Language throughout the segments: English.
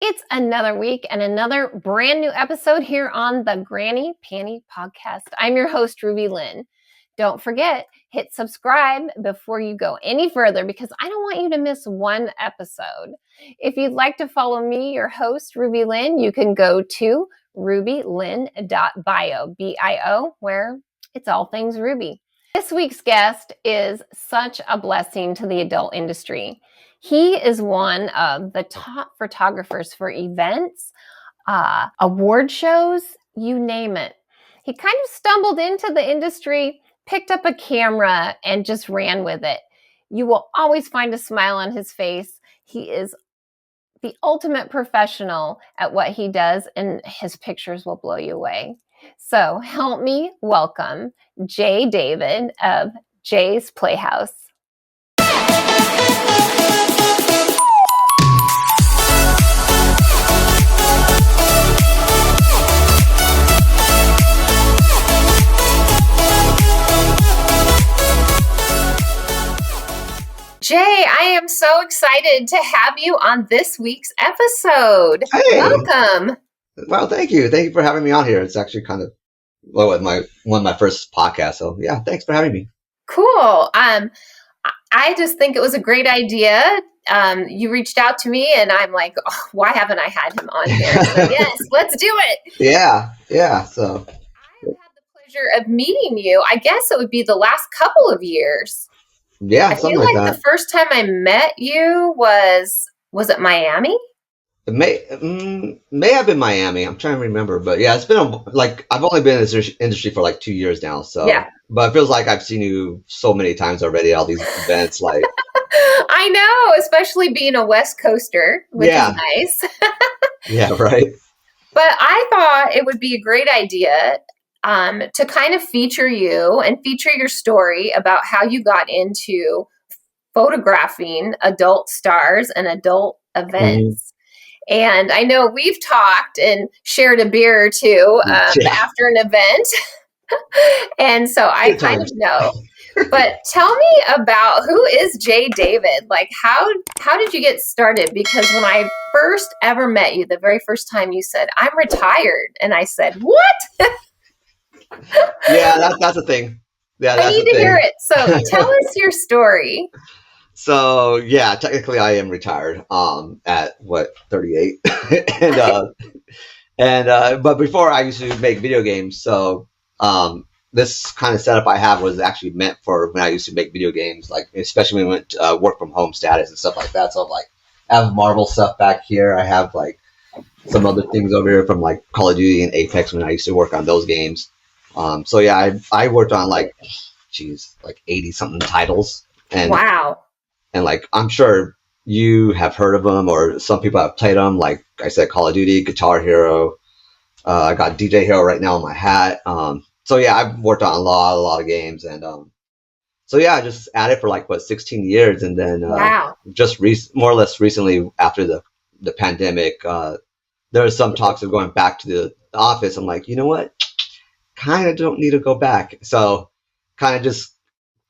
It's another week and another brand new episode here on the Granny Panty Podcast. I'm your host, RubyLynne. Don't forget, hit subscribe before you go any further because I don't want you to miss one episode. If you'd like to follow me, your host, RubyLynne, you can go to rubylynne.bio, B-I-O, where it's all things Ruby. This week's guest is such a blessing to the adult industry. He is one of the top photographers for events, award shows, you name it. He kind of stumbled into the industry, picked up a camera, and just ran with it. You will always find a smile on his face. He is the ultimate professional at what he does, and his pictures will blow you away. So help me welcome Jay David of Jay's Playhouse. Jay, I am so excited to have you on this week's episode. Hey. Welcome. Well, thank you. Thank you for having me on here. It's actually kind of one of my first podcasts. So yeah, thanks for having me. Cool. I just think it was a great idea. You reached out to me and I'm like, oh, why haven't I had him on here? So yes, let's do it. Yeah. So I've had the pleasure of meeting you. I guess it would be the last couple of years. yeah, I something feel like like that. the first time I met you was it Miami? It may have been Miami. I'm trying to remember, but yeah, it's been I've only been in this industry for like 2 years now. So Yeah. but it feels like I've seen you so many times already at all these events. Like I know, especially being a West Coaster, which Yeah. is nice. yeah, right. But I thought it would be a great idea to kind of feature you and feature your story about how you got into photographing adult stars and adult events. And I know we've talked and shared a beer or two Yeah. after an event. And so I Good kind times. of know. But tell me about who is Jay David? Like, how did you get started? Because when I first ever met you, the very first time you said, I'm retired. And I said, what? Yeah, that's the thing. Yeah, I that's need the to thing. hear it. So tell us your story. So yeah, technically I am retired at 38. But before I used to make video games. So this kind of setup I have was actually meant for when I used to make video games, like especially when we went to work from home status and stuff like that. So like I have Marvel stuff back here. I have like some other things over here from like Call of Duty and Apex when I used to work on those games. So yeah, I worked on like 80 something titles. And Wow. And like, I'm sure you have heard of them, or some people have played them. Like I said, Call of Duty, Guitar Hero. I got DJ Hero right now on my hat. So yeah, I've worked on a lot of games, and so yeah, I just at it for 16 years, and then Wow. just more or less recently after the pandemic, there was some talks of going back to the office. I'm like, you know what? Kind of don't need to go back. So kind of just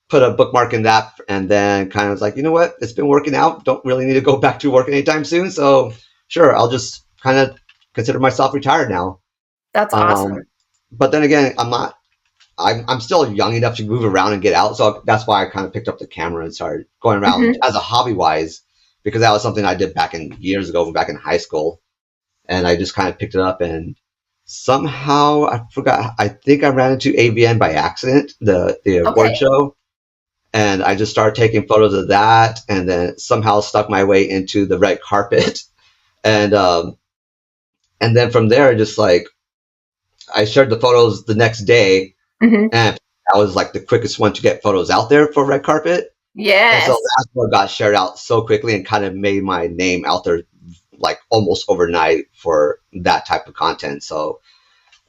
put a bookmark in that, and then kind of was like, you know what, it's been working out, don't really need to go back to work anytime soon, so sure, I'll just kind of consider myself retired now. That's awesome. But then again, I'm still young enough to move around and get out, so that's why I kind of picked up the camera and started going around as a hobby wise, because that was something I did back in years ago, back in high school, and I just kind of picked it up, and somehow I think I ran into AVN by accident, the award show. And I just started taking photos of that, and then somehow stuck my way into the red carpet, and then from there, just like I shared the photos the next day, and I was like the quickest one to get photos out there for red carpet. Yes. And so that's what got shared out so quickly and kind of made my name out there like almost overnight for that type of content. So,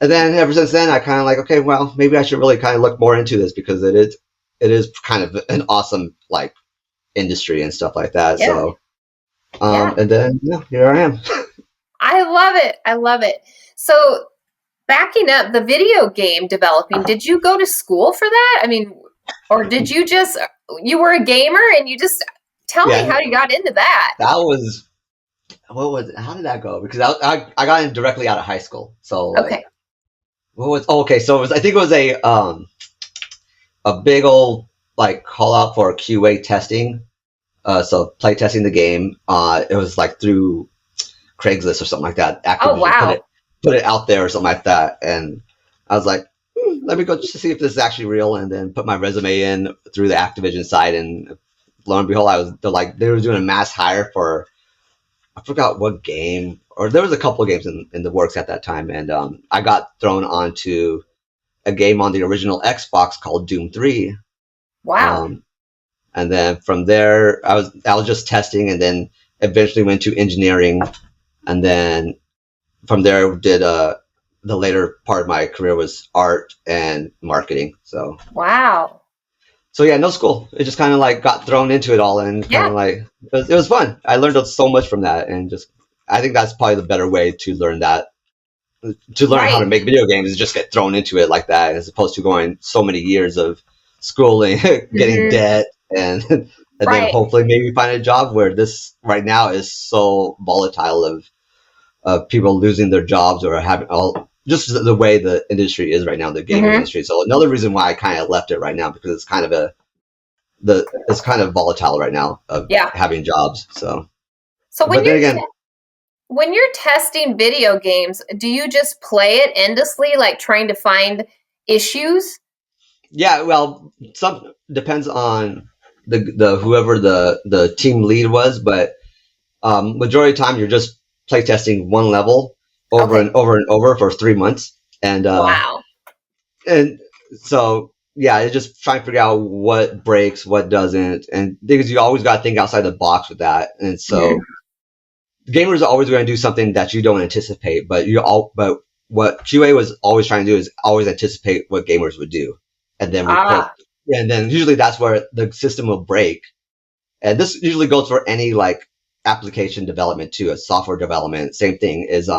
and then ever since then, I kind of like, okay, well, maybe I should really kind of look more into this because it is kind of an awesome like industry and stuff like that. Yeah. So, and then here I am. I love it. So backing up, the video game developing, did you go to school for that? I mean, or did you were a gamer and you just tell me how you got into that? That was what was it? How did that go? Because I got in directly out of high school. So like, Okay. what was? Oh, okay, so I think it was a big old like call out for QA testing. So play testing the game. It was like through Craigslist or something like that. Oh, Activision wow. put it out there or something like that, and I was like, let me go just to see if this is actually real, and then put my resume in through the Activision site, and lo and behold, they were doing a mass hire for I forgot what game, or there was a couple of games in the works at that time, and I got thrown onto a game on the original Xbox called Doom 3. Wow. And then from there, I was just testing, and then eventually went to engineering, and then from there did the later part of my career was art and marketing. Wow. So yeah, no school. It just kind of like got thrown into it all, and kind Yeah. of like it was fun. I learned so much from that, and just I think that's probably the better way to learn that. To learn how to Right. make video games is just get thrown into it like that, as opposed to going so many years of schooling, getting Hmm. debt, and and then Right. hopefully maybe find a job where this right now is so volatile of people losing their jobs or having all just the way the industry is right now, the gaming Hmm. industry. So another reason why I kind of left it right now, because it's kind of it's kind of volatile right now of Yeah. having jobs. So, So but then again, when you're testing video games, do you just play it endlessly, like trying to find issues? yeah, well, some depends on the whoever the team lead was, but majority of the time you're just play testing one level over Okay. and over and over for 3 months, and Wow. and so yeah, you just try and figure out what breaks, what doesn't, and because you always got to think outside the box with that, and Mhm. so gamers are always going to do something that you don't anticipate, but what QA was always trying to do is always anticipate what gamers would do, and then report, Ah. and then usually that's where the system will break, and this usually goes for any like application development too, a software development, same thing is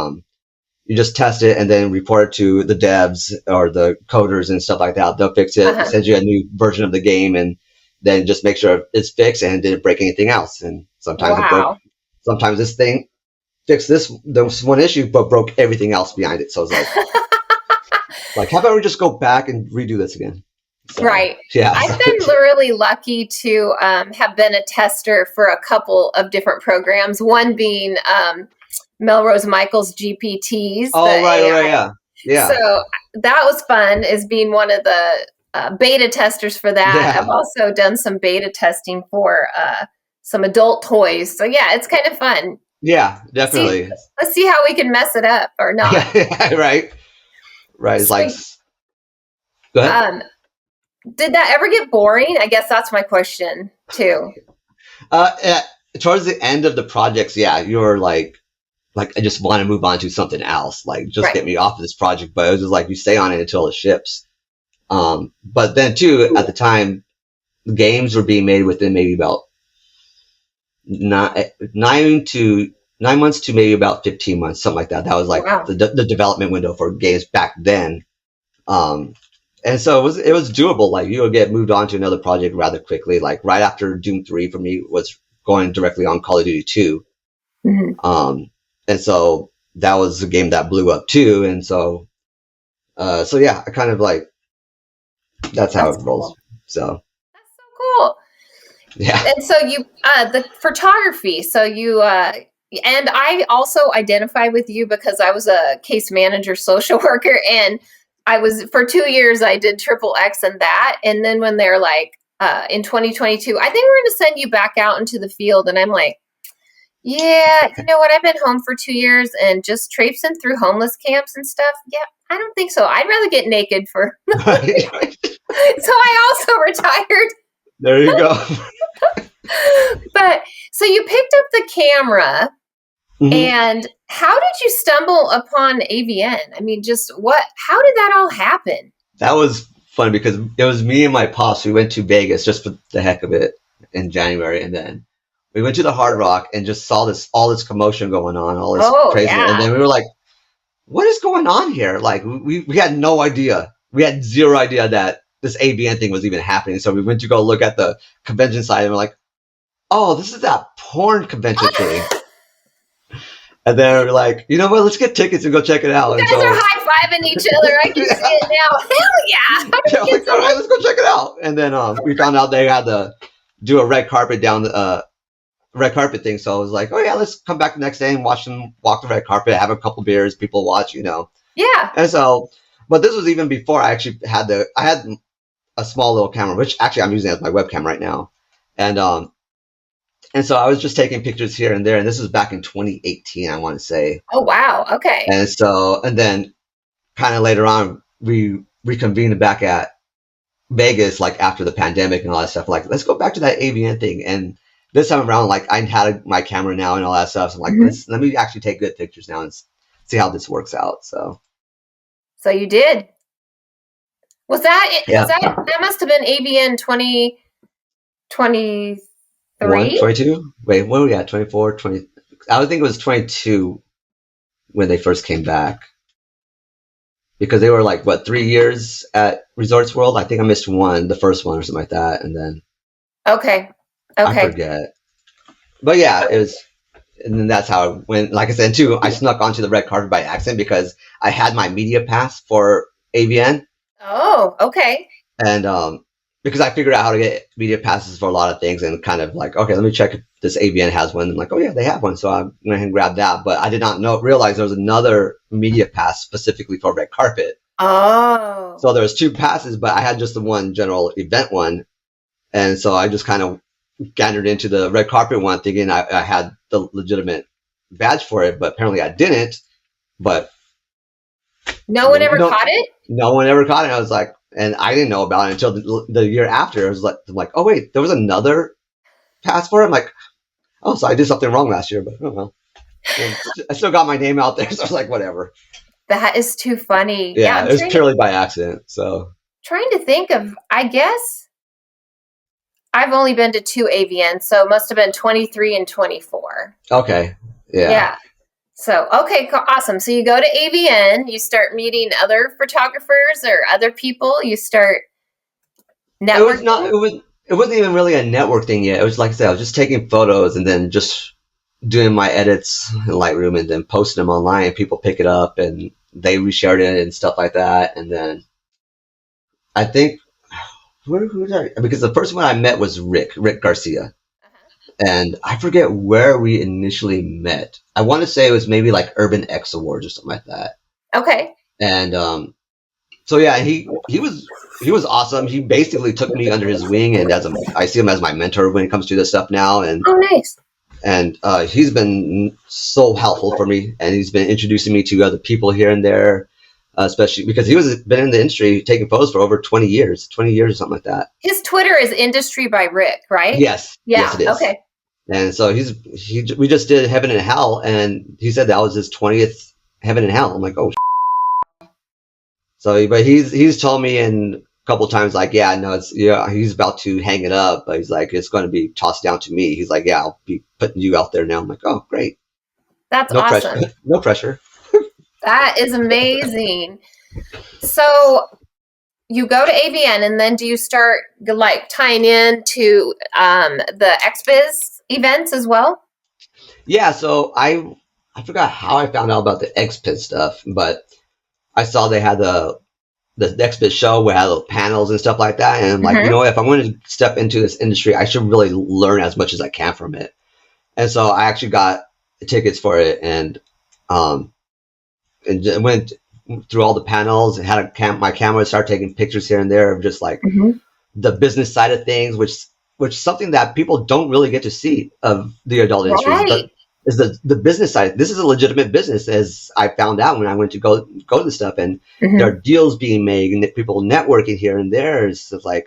you just test it and then report it to the devs or the coders and stuff like that. They'll fix it, Uh-huh. send you a new version of the game, and then just make sure it's fixed and didn't break anything else. And sometimes it broke. Wow. Sometimes this thing fixed this one issue, but broke everything else behind it. So it's like how about we just go back and redo this again? So Right. yeah, I've been really lucky to have been a tester for a couple of different programs, one being Melrose Michaels GPTs, the oh right, AI. yeah, So yeah, that was fun, as being one of the beta testers for that. yeah, I've also done some beta testing for some adult toys. So yeah, it's kind of fun. yeah, See, definitely. let's see how we can mess it up or not. Yeah, right, right. It's like So, go ahead. um, did that ever get boring? I guess that's my question too. Uh, Towards the end of the projects, yeah, you're like I just want to move on to something else. Like just Right. get me off of this project. But it was just like you stay on it until it ships. But then too, at the time, the games were being made within maybe about nine, 9 months to maybe about 15 months, something like that. That was like Wow. the development window for games back then. And so it was doable. Like you would get moved on to another project rather quickly. Like right after Doom 3 for me was going directly on Call of Duty 2. Hmm. And so that was a game that blew up too. And so yeah, I kind of like, that's how That's it rolls. cool. So That's so cool. yeah, And so you, the photography. So you, and I also identify with you because I was a case manager, social worker, and I was for 2 years. I did triple X and that, and then when they're like in 2022, I think we're going to send you back out into the field, and I'm like, yeah, you know what? I've been home for 2 years and just traipsing through homeless camps and stuff. Yeah, I don't think so. I'd rather get naked for. right. So I also retired. There you go. But so you picked up the camera, Mhm. and how did you stumble upon AVN? I mean, just how did that all happen? That was fun because it was me and my pops. We went to Vegas just for the heck of it in January, and then we went to the Hard Rock and just saw all this commotion going on, all this Oh, crazy, yeah. and then we were like, "What is going on here?" Like we had no idea. We had zero idea that this AVN thing was even happening. So we went to go look at the convention site, and we're like, "Oh, this is that porn convention thing." And then we're like, you know what? Let's get tickets and go check it out. You guys are high-fiving each other. I can see it now. Hell yeah. Yeah, like, all right, let's go check it out. And then we found out they had to do a red carpet red carpet thing. So I was like, oh yeah, let's come back the next day and watch them walk the red carpet, have a couple beers, people watch, Yeah. And so, but this was even before I actually had a small little camera, which actually I'm using as my webcam right now. And so I was just taking pictures here and there, and this was back in 2018, I want to say. Oh wow. Okay. And then kind of later on, we reconvened back at Vegas, like after the pandemic and all that stuff. Like, let's go back to that AVN thing. And this time around, like I had my camera now and all that stuff. So I'm like, let me actually take good pictures now and see how this works out. So you did. Was that it? Yeah. That must have been AVN 2023? 22? Wait, what were we at? 24, 20? I would think it was 22 when they first came back. Because they were like, 3 years at Resorts World? I think I missed the first one or something like that. And then. Okay. I forget. But yeah, it was. And then that's how it went. Like I said, too, I snuck onto the red carpet by accident because I had my media pass for AVN. Oh, okay. And because I figured out how to get media passes for a lot of things and kind of like, okay, let me check if this AVN has one. And like, oh yeah, they have one. So I went ahead and grabbed that. But I did not realize there was another media pass specifically for red carpet. Oh. So there was 2 passes, but I had just the one general event one. And so I just kind of gathered into the red carpet one thinking I had the legitimate badge for it, but apparently I didn't. But no one ever caught it? No one ever caught it. I was like, and I didn't know about it until the year after. I was like, oh wait, there was another pass for it. I'm like, oh, so I did something wrong last year, but oh well. And I still got my name out there, so I was like, whatever. That is too funny. Yeah, it was purely by accident. So trying to think of, I guess I've only been to 2 AVNs, so it must have been 23 and 24. Okay. Yeah. Yeah. So, okay, awesome. So you go to AVN, you start meeting other photographers or other people, you start networking. It wasn't even really a network thing yet. It was like I said, I was just taking photos and then just doing my edits in Lightroom and then posting them online and people pick it up and they reshared it and stuff like that. And then I think because the first one I met was Rick Garcia. And I forget where we initially met. I want to say it was maybe like Urban X Awards or something like that. Okay. And so yeah, he was awesome. He basically took me under his wing, and I see him as my mentor when it comes to this stuff now. And oh, nice. And he's been so helpful for me, and he's been introducing me to other people here and there, especially because he's been in the industry taking photos for over 20 years or something like that. His Twitter is Industry by Rick, right? Yes. Yeah. Yes, it is. Okay. And so we just did Heaven and Hell, and he said that was his 20th Heaven and Hell. I'm like, oh. So, but he's told me a couple times, like, yeah, no, he's about to hang it up, but he's like, it's going to be tossed down to me. He's like, yeah, I'll be putting you out there now. I'm like, oh, great. That's no awesome. Pressure. No pressure. That is amazing. So you go to AVN, and then do you start like tying in to the XBiz events as well? Yeah, so I forgot how I found out about the XBiz stuff, but I saw they had the XBiz show where they had little panels and stuff like that, and I'm like, you know what, if I'm going to step into this industry, I should really learn as much as I can from it. And so I actually got tickets for it and went through all the panels and had my camera start taking pictures here and there of just like the business side of things, which is something that people don't really get to see of the adult industry. Right. Is the business side. This is a legitimate business, as I found out when I went to go to this stuff, and there are deals being made and people networking here and there. It's like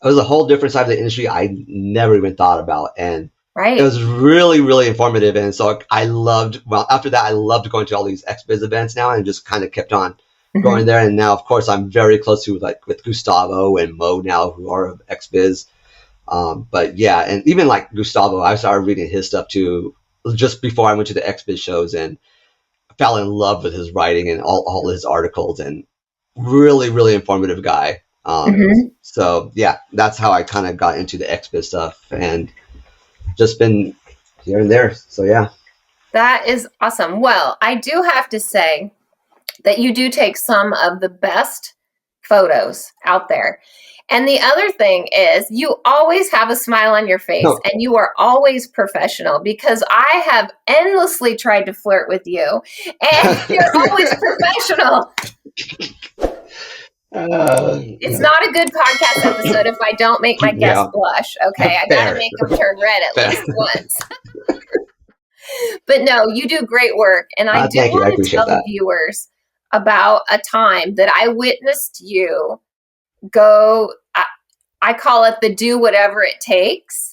it was a whole different side of the industry I never even thought about, and it was really, really informative. And so after that, I loved going to all these XBiz events now, and just kind of kept on going there. And now, of course, I'm very close to with Gustavo and Mo now, who are of XBiz. But yeah, and even like Gustavo, I started reading his stuff too, just before I went to the XBiz shows, and fell in love with his writing and all his articles, and really, really informative guy. So yeah, that's how I kind of got into the XBiz stuff, and just been here and there. So yeah. That is awesome. Well, I do have to say that you do take some of the best photos out there. And the other thing is, you always have a smile on your face No. and you are always professional, because I have endlessly tried to flirt with you and you're always professional. It's not a good podcast episode if I don't make my guests blush. Okay, I got to make them turn red at least once. But no, you do great work. And I do want to tell the viewers about a time that I witnessed you go, I call it the do whatever it takes.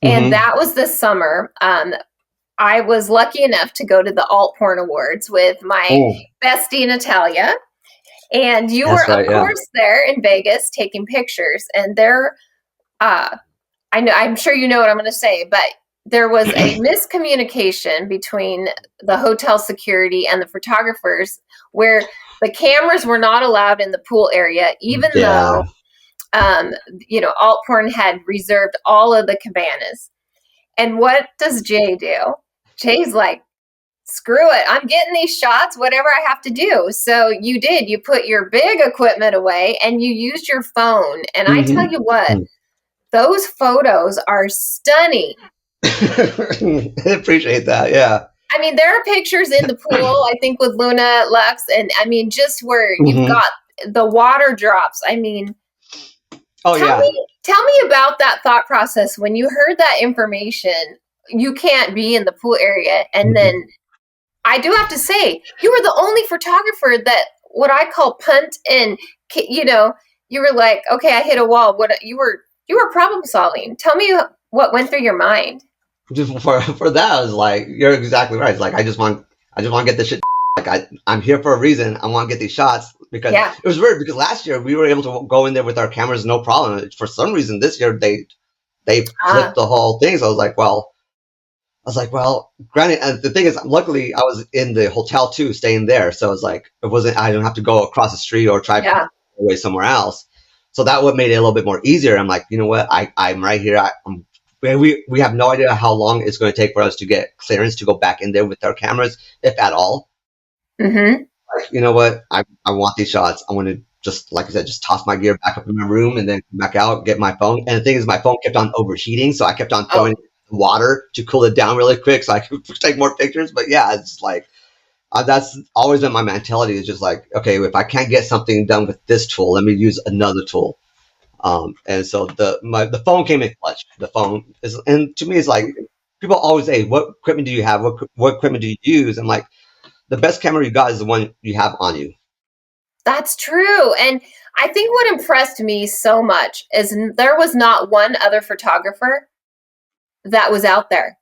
And that was this summer. I was lucky enough to go to the Alt Porn Awards with my bestie Natalia. And you were, of course, there in Vegas taking pictures. And there, I'm sure you know what I'm going to say, but there was a miscommunication between the hotel security and the photographers, where the cameras were not allowed in the pool area, even though, Alt Porn had reserved all of the cabanas. And what does Jay do? Jay's like, screw it, I'm getting these shots, whatever I have to do. So you put your big equipment away and you used your phone. And I tell you what, those photos are stunning. I appreciate that. Yeah. I mean, there are pictures in the pool, I think, with Luna Lux. And I mean, just where you've got the water drops. I mean, tell me about that thought process when you heard that information. You can't be in the pool area. And then I do have to say, you were the only photographer that what I call punt, and, you were like, okay, I hit a wall. What you were problem solving. Tell me what went through your mind. Just for that, I was like, you're exactly right. It's like, I just want to get this shit. Like I'm here for a reason. I want to get these shots, because it was weird, because last year we were able to go in there with our cameras, no problem. For some reason this year they flipped the whole thing. So I was like, well, granted, the thing is, luckily I was in the hotel too, staying there. So it's like, I don't have to go across the street or try to away somewhere else. So that what made it a little bit more easier. I'm like, you know what? I'm right here. We have no idea how long it's going to take for us to get clearance to go back in there with our cameras, if at all. Like, you know what? I want these shots. I want to just, like I said, just toss my gear back up in my room and then come back out, get my phone. And the thing is, my phone kept on overheating, so I kept on throwing water to cool it down really quick so I could take more pictures. But yeah, it's like, that's always been my mentality. Is just like, okay, if I can't get something done with this tool, let me use another tool. And so the phone came in clutch. The phone is, and to me, it's like, people always say, what equipment do you have? What equipment do you use? I'm like, the best camera you got is the one you have on you. That's true. And I think what impressed me so much is there was not one other photographer that was out there.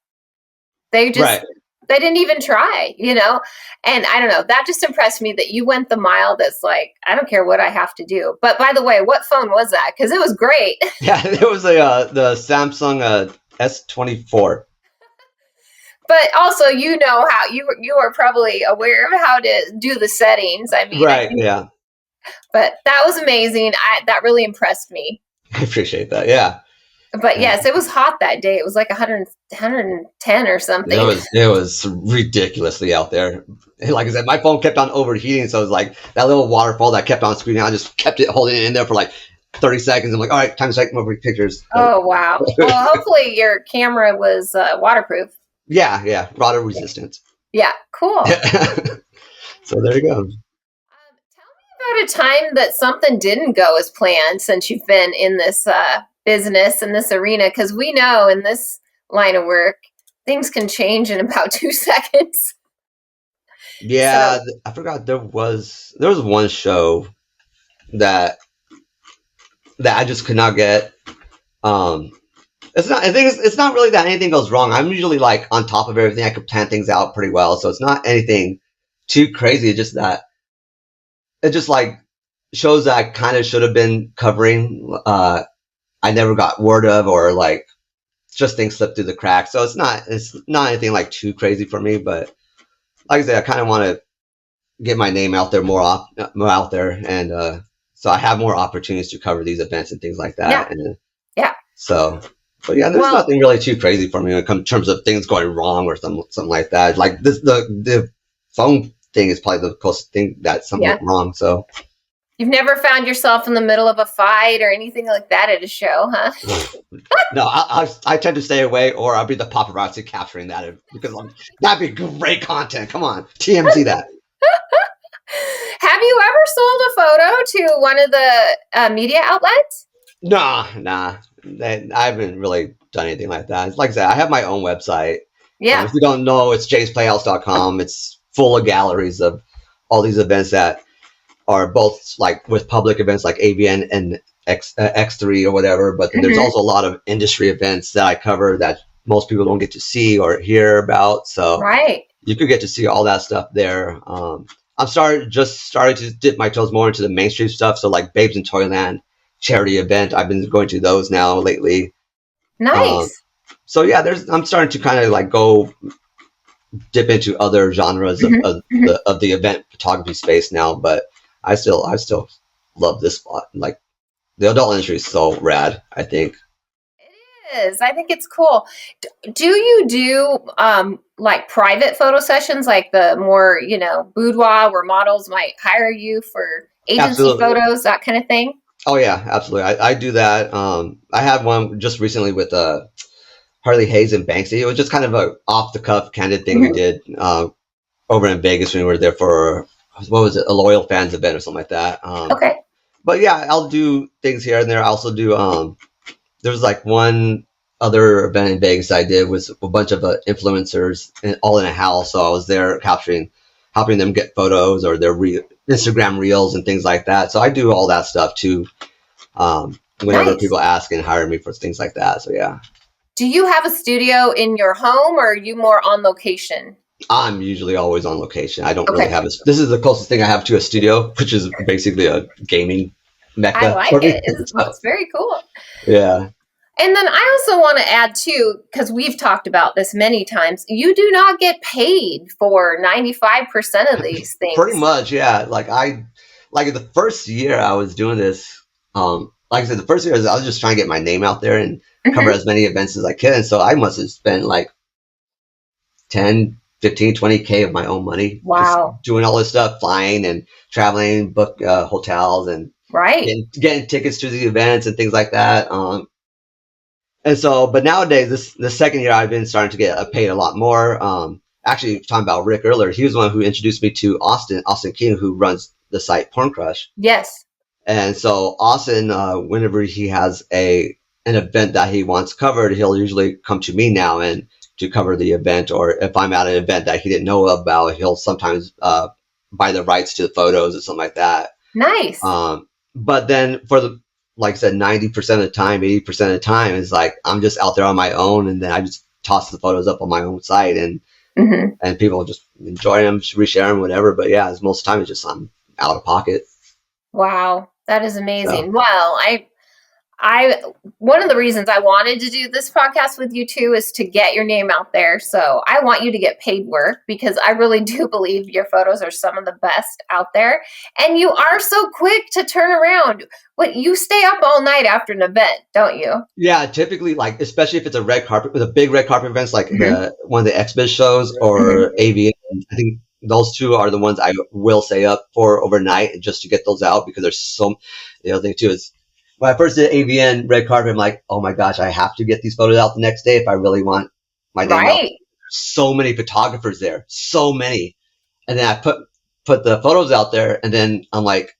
They just, they didn't even try, and I don't know, that just impressed me that you went the mile. That's like, I don't care what I have to do. But by the way, what phone was that? Because it was great. Yeah, it was the Samsung S24. But also, how you are probably aware of how to do the settings. I mean, yeah. But that was amazing. That really impressed me. I appreciate that. Yeah. But yes, it was hot that day. It was like 110 or something. It was ridiculously out there. Like I said, my phone kept on overheating, so it was like that little waterfall that kept on screening. I just kept it holding it in there for like 30 seconds. I'm like, all right, time to take more pictures. Oh, wow. Well, hopefully your camera was waterproof. Yeah, water resistant. Yeah, cool. So there you go. Tell me about a time that something didn't go as planned, since you've been in this business, in this arena, because we know in this line of work things can change in about 2 seconds. Yeah, so, I forgot there was one show that I just could not get. It's not really that anything goes wrong. I'm usually like on top of everything. I could plan things out pretty well, so it's not anything too crazy. It's just that it just like shows that I kind of should have been covering. I never got word of, or like just things slipped through the cracks. So it's not anything like too crazy for me. But like I said, I kind of want to get my name out there more out there, and so I have more opportunities to cover these events and things like that. Yeah. So But yeah, there's nothing really too crazy for me when it comes in terms of things going wrong or something like that. Like this, the phone thing is probably the closest thing that something went wrong. So you've never found yourself in the middle of a fight or anything like that at a show, huh? No, I tend to stay away, or I'll be the paparazzi capturing that because that'd be great content. Come on, TMZ that. Have you ever sold a photo to one of the media outlets? Nah. I haven't really done anything like that. Like I said, I have my own website. Yeah. If you don't know, it's jaysplayhouse.com. It's full of galleries of all these events that are both like with public events like AVN and X3 or whatever. But then there's also a lot of industry events that I cover that most people don't get to see or hear about. So you could get to see all that stuff there. I'm starting to dip my toes more into the mainstream stuff. So like Babes in Toyland charity event. I've been going to those now lately. Nice. So yeah, I'm starting to kind of like go dip into other genres of the event photography space now, but I still love this spot. Like the adult industry is so rad, I think. It is. I think it's cool. Do you do like private photo sessions, like the more, boudoir where models might hire you for agency photos, that kind of thing? Oh yeah, absolutely. I do that. I had one just recently with Harley Hayes and Banksy. It was just kind of a off the cuff candid thing we did over in Vegas when we were there for a loyal fans event or something like that. Okay. But yeah, I'll do things here and there. I also do. There was like one other event in Vegas I did was a bunch of influencers all in a house. So I was there helping them get photos or their Instagram reels and things like that. So I do all that stuff too. Whenever people ask and hire me for things like that. So yeah. Do you have a studio in your home or are you more on location? I'm usually always on location. I don't really have this is the closest thing I have to a studio, which is basically a gaming mecca. I like it. It's very cool. Yeah. And then I also want to add too, because we've talked about this many times, you do not get paid for 95% of these things. Pretty much, yeah. Like the first year I was doing this, like I said, the first year I was just trying to get my name out there and cover as many events as I could. And so I must have spent like 10, 15, 20K of my own money. Wow. Just doing all this stuff, flying and traveling, book hotels and getting tickets to the events and things like that. And so, but nowadays, the second year I've been starting to get paid a lot more. Actually, talking about Rick earlier, he was the one who introduced me to Austin King, who runs the site Porn Crush. Yes. And so Austin, whenever he has an event that he wants covered, he'll usually come to me now and to cover the event. Or if I'm at an event that he didn't know about, he'll sometimes buy the rights to the photos or something like that. Nice. But then like I said, 90% of the time, 80% of the time is like I'm just out there on my own, and then I just toss the photos up on my own site, and people just enjoy them, reshare them, whatever. But yeah, most of the time it's just I'm out of pocket. Wow, that is amazing. So. Well, I one of the reasons I wanted to do this podcast with you too is to get your name out there. So I want you to get paid work because I really do believe your photos are some of the best out there. And you are so quick to turn around. You stay up all night after an event, don't you? Yeah, typically, like especially if it's a red carpet with a big red carpet events like one of the XBiz shows or AVN. I think those two are the ones I will stay up for overnight just to get those out because there's so. The other thing too is. When I first did AVN red carpet, I'm like, oh my gosh, I have to get these photos out the next day if I really want my name out. There's so many photographers there, so many. And then I put the photos out there, and then I'm like,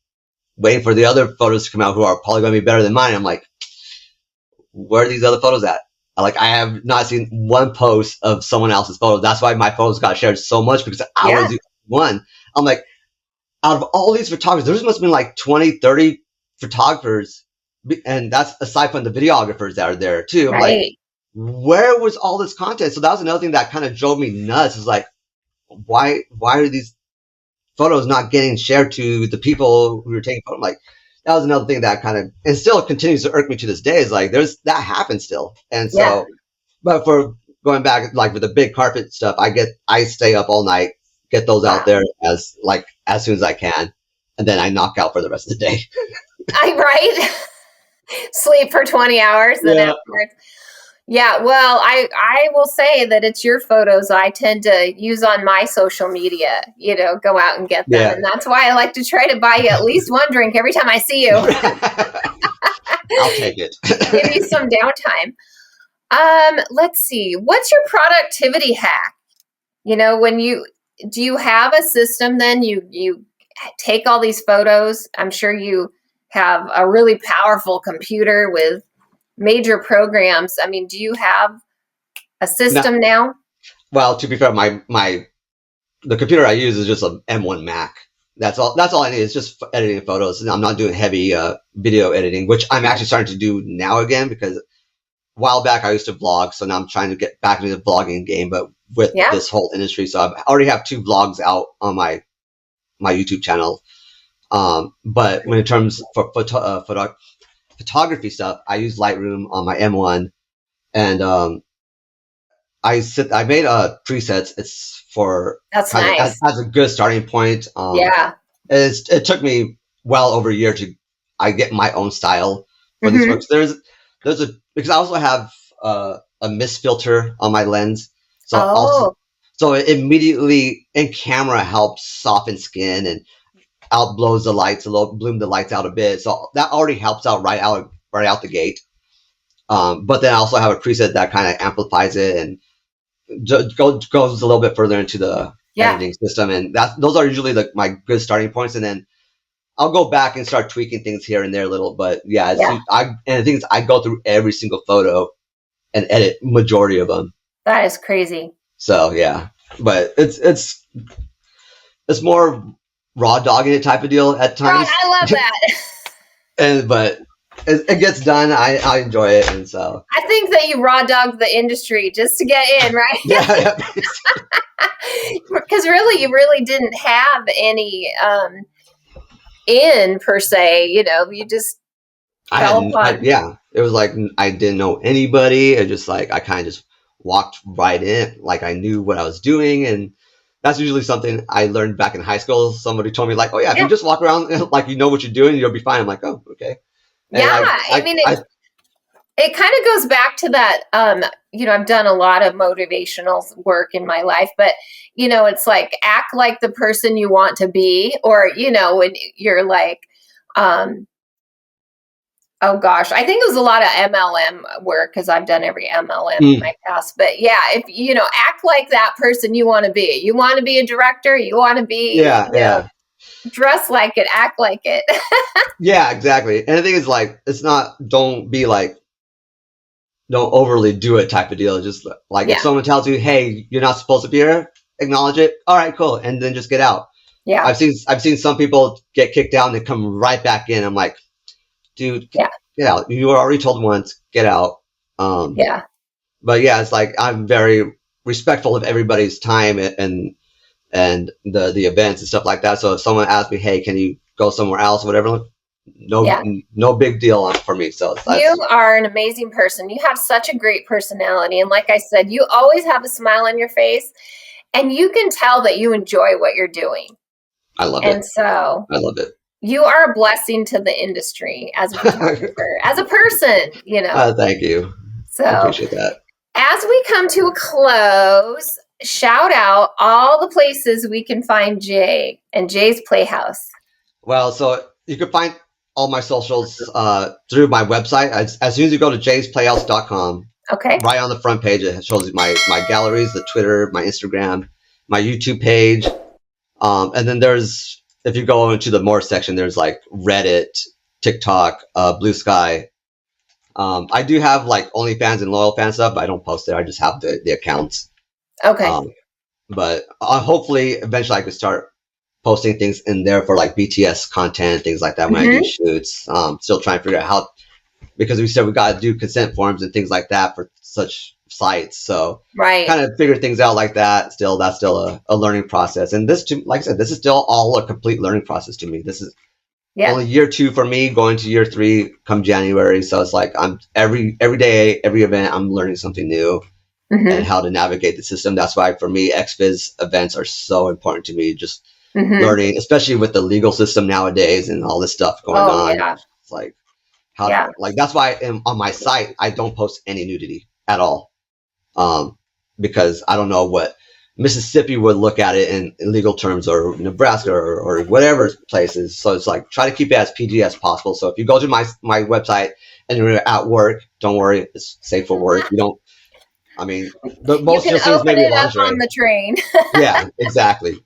waiting for the other photos to come out who are probably going to be better than mine. I'm like, where are these other photos at? I have not seen one post of someone else's photos. That's why my photos got shared so much because I was the one. I'm like, out of all these photographers, there must have been like 20, 30 photographers. And that's aside from the videographers that are there too. I'm like, where was all this content? So that was another thing that kind of drove me nuts. Is like, why are these photos not getting shared to the people who are taking photos? Like, that was another thing that kind of, and still continues to irk me to this day. Is like, that happens still. And so, but for going back, like with the big carpet stuff, I stay up all night, get those out there as soon as I can. And then I knock out for the rest of the day. Sleep for 20 hours then afterwards. Yeah, well, I will say that it's your photos I tend to use on my social media, go out and get them. Yeah. And that's why I like to try to buy you at least one drink every time I see you. I'll take it. Give you some downtime. Let's see. What's your productivity hack? Do you have a system then? You take all these photos. I'm sure you have a really powerful computer with major programs. I mean, do you have a system now? Well, to be fair, the computer I use is just an M1 Mac. That's all I need. It's just editing photos, and I'm not doing heavy video editing, which I'm actually starting to do now again, because a while back I used to vlog, so now I'm trying to get back into the vlogging game, but with this whole industry. So I already have 2 vlogs out on my YouTube channel. But when in terms for photography stuff, I use Lightroom on my M1, and I made presets. It's for that's nice. As a good starting point. It took me well over a year to get my own style for these works. Because I also have a mist filter on my lens, so it immediately in camera helps soften skin and outblows the lights bloom the lights out a bit. So that already helps out right out the gate. But then I also have a preset that kind of amplifies it and goes a little bit further into the editing system, and those are usually my good starting points. And then I'll go back and start tweaking things here and there a little. But and the thing is, I go through every single photo and edit majority of them. That is crazy. So but it's more raw dogging it type of deal at times. I love that. But it gets done. I enjoy it, and so I think that you raw dog the industry just to get in, right? Yeah. Because really, you really didn't have any in per se. You just fell upon. It was like I didn't know anybody. It just I kind of just walked right in, like I knew what I was doing, and that's usually something I learned back in high school. Somebody told me if you just walk around like you know what you're doing, you'll be fine. I'm like, oh, okay. And it kind of goes back to that. I've done a lot of motivational work in my life, but it's like act like the person you want to be, or when you're like, oh gosh, I think it was a lot of MLM work because I've done every MLM in my past. But if act like that person you want to be. You want to be a director. You want to be dress like it, act like it. Yeah, exactly. And the thing is, it's not, don't overly do it type of deal. Just if someone tells you, hey, you're not supposed to be here, acknowledge it. All right, cool. And then just get out. Yeah. I've seen some people get kicked out and they come right back in. I'm like, dude, get out. You were already told once, get out. But it's I'm very respectful of everybody's time and the events and stuff like that. So if someone asks me, hey, can you go somewhere else or whatever, no big deal for me. So you are an amazing person. You have such a great personality. And like I said, you always have a smile on your face, and you can tell that you enjoy what you're doing. I love it. And so I love it. You are a blessing to the industry as a photographer, as a person, Thank you. So I appreciate that. As we come to a close, shout out all the places we can find Jay and Jay's Playhouse. Well, so you can find all my socials through my website. As soon as you go to jaysplayhouse.com, right on the front page, it shows you my galleries, the Twitter, my Instagram, my YouTube page. And then if you go into the more section, there's Reddit, TikTok, Blue Sky. I do have OnlyFans and Loyal Fan stuff, but I don't post there. I just have the accounts. Okay. But hopefully eventually I could start posting things in there for BTS content, things like that when I do shoots. Still trying to figure out how, because we said we got to do consent forms and things like that for such sites. So kind of figure things out like that. That's still a learning process. And this, like I said, this is still all a complete learning process to me. This is only year 2 for me, going to year 3 come January. So it's I'm every day, every event, I'm learning something new and how to navigate the system. That's why for me, XViz events are so important to me. Just learning, especially with the legal system nowadays and all this stuff going on. Yeah. It's that's why on my site, I don't post any nudity at all. Because I don't know what Mississippi would look at it in legal terms, or Nebraska, or whatever places. So it's like, try to keep it as PG as possible. So if you go to my website and you're at work, don't worry, it's safe for work. You don't, I mean, the most you you'll can see is open maybe it up lingerie. on the train. Yeah, exactly.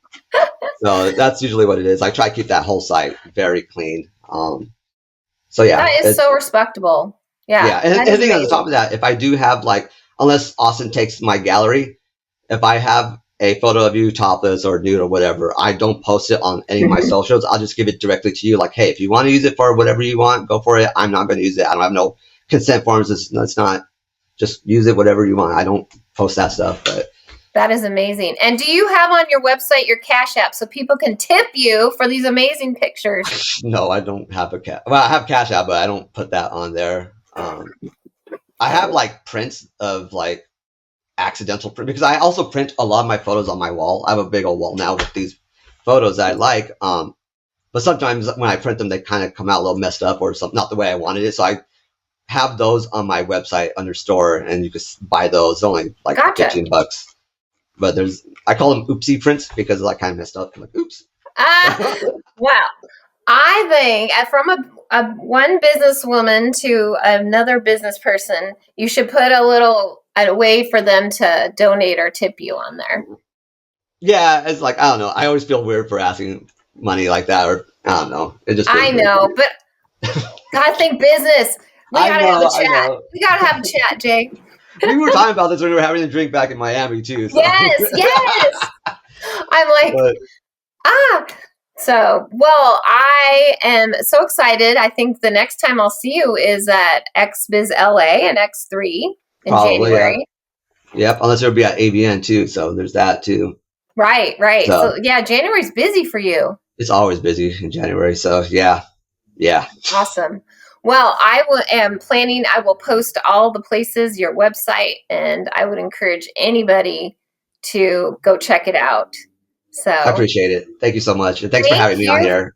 So that's usually what it is. I try to keep that whole site very clean. So yeah, That is so respectable. Yeah. Yeah, and the thing on the top of that, if I do have, like, unless Austin takes my gallery, if I have a photo of you topless or nude or whatever, I don't post it on any of my socials. I'll just give it directly to you. Like, hey, if you want to use it for whatever you want, go for it. I'm not going to use it. I don't have no consent forms. It's not. Just use it whatever you want. I don't post that stuff. But that is amazing. And do you have on your website your Cash App so people can tip you for these amazing pictures? No, I don't have a Cash. Well, I have Cash App, but I don't put that on there. I have, like, prints of, like, accidental print, because I also print a lot of my photos on my wall. I have a big old wall now with these photos that I like. But sometimes when I print them, they kind of come out a little messed up or something, not the way I wanted it. So I have those on my website under store, and you can buy those. It's only like $15. But I call them oopsie prints because they're like kind of messed up. I'm like, oops. Wow. I think from a one businesswoman to another business person, you should put a way for them to donate or tip you on there. Yeah, it's like, I don't know. I always feel weird for asking money like that, or I don't know. It just I know, but gotta think business. We gotta have a chat. We gotta have a chat, Jay. We were talking about this when we were having a drink back in Miami too. So. Yes. I'm like, So, well, I am so excited. I think the next time I'll see you is at XBiz LA and X3 in January. Yeah. Yep, unless it'll be at AVN too. So there's that too. Right. So yeah, January's busy for you. It's always busy in January. So yeah. Awesome. Well, I will post all the places, your website, and I would encourage anybody to go check it out. So I appreciate it. Thank you so much. And thanks for having me on here.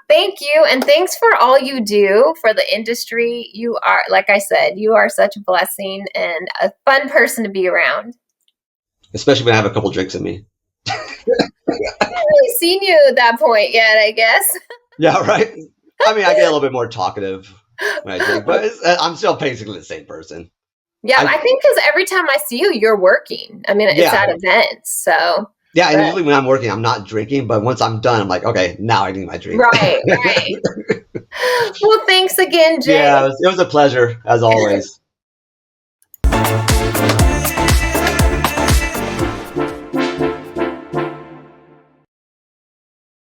Thank you. And thanks for all you do for the industry. You are, like I said, you are such a blessing and a fun person to be around. Especially when I have a couple drinks in me. I haven't really seen you at that point yet, I guess. Yeah, right. I mean, I get a little bit more talkative when I drink, but I'm still basically the same person. Yeah, I think because every time I see you, you're working. I mean, it's at events, so. Yeah, and usually when I'm working, I'm not drinking, but once I'm done, I'm like, okay, now I need my drink. Right. Well, thanks again, Jay. Yeah, it was a pleasure, as always.